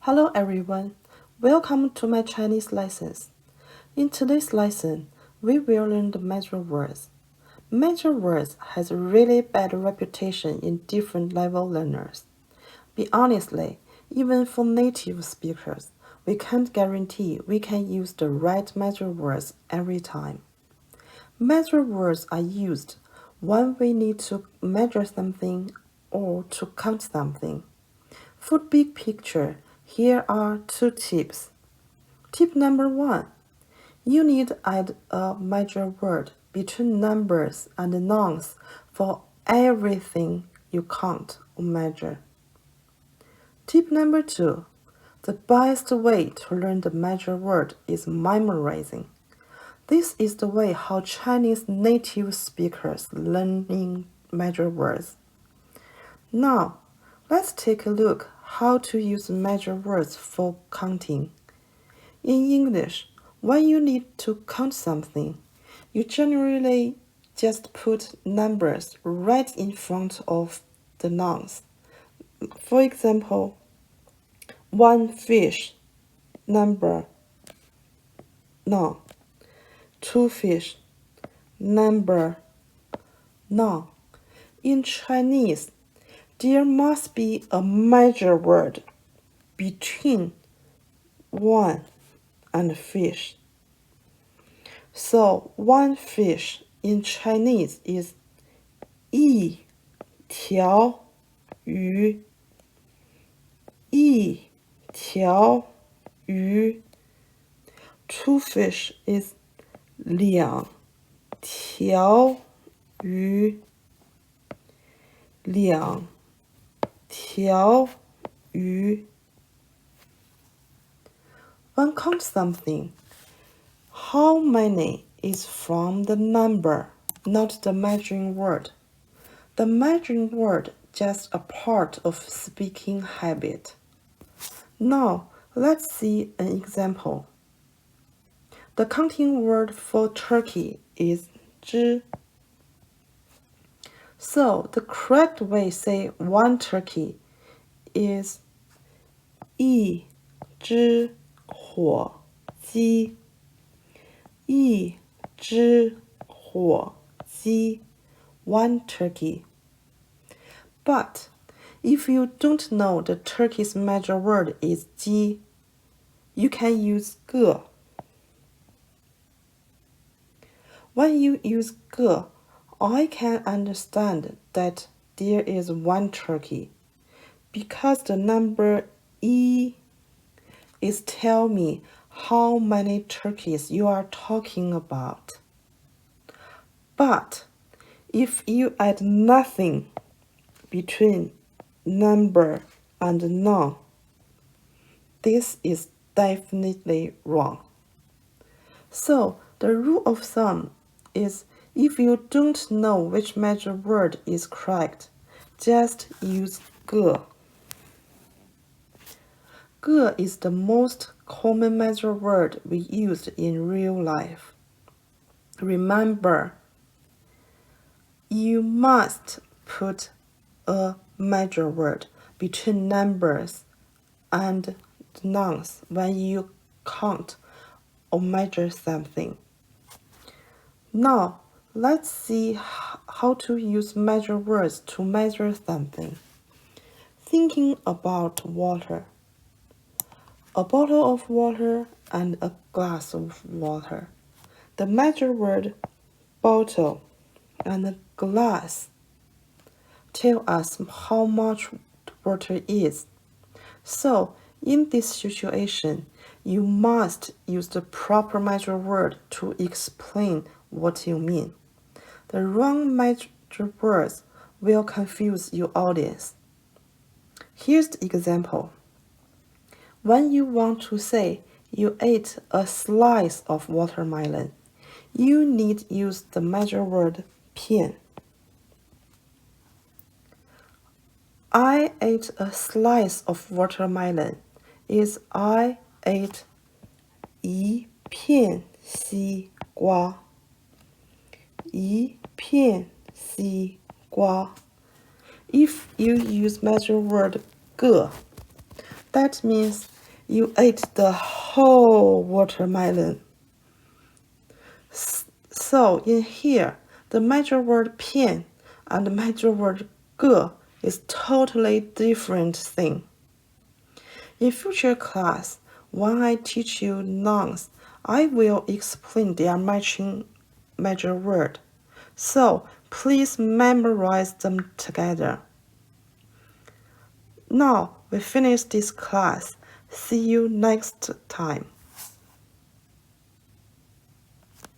Hello everyone, welcome to my Chinese lessons. In today's lesson, we will learn the major words. Major words has a really bad reputation in different level learners. Be honestly, even for native speakers, we can't guarantee we can use the right major words every time. Major words are used when we need to measure something or to count something. For big picture, here are two tips. Tip number 1. You need to add a major word between numbers and nouns for everything you count or measure. Tip number 2. The best way to learn the major word is memorizing. This is the way how Chinese native speakers learning major words. Now, let's take a look how to use major words for counting. In English, when you need to count something, you generally just put numbers right in front of the nouns. For example, one fish, number, noun. Two fish, number, noun. In Chinese, there must be a major word between one and fish. So one fish in Chinese is 一条鱼，一条鱼。Two fish is 两条鱼，两条鱼。When count something, how many is from the number, not the measuring word. The measuring word just a part of speaking habit. Now, let's see an example. The counting word for turkey is 只. So, the correct way to say one turkey is 一只火鸡，一只火鸡 one turkey. But if you don't know the turkey's major word is 鸡, you can use 个. When you use 个, I can understand that there is one turkey, because the number 一 is tell me how many turkeys you are talking about. But if you add nothing between number and noun, this is definitely wrong. So the rule of thumb is if you don't know which major word is correct, just use 个. 个 is the most common major word we used in real life. Remember, you must put a major word between numbers and nouns when you count or measure something. Now, let's see how to use major words to measure something. Thinking about water. A bottle of water and a glass of water. The major word bottle and glass tell us how much water is. So, in this situation, you must use the proper major word to explain what you mean. The wrong major words will confuse your audience. Here's the example. When you want to say you ate a slice of watermelon, you need to use the major word 片. I ate a slice of watermelon is I ate 一片西瓜，一片西瓜。If you use major word 个, that means You ate the whole watermelon. So in here, the major word 片 and the major word 个 is totally different thing. In future class, when I teach you nouns, I will explain their matching major word. So please memorize them together. Now we finish this class. See you next time.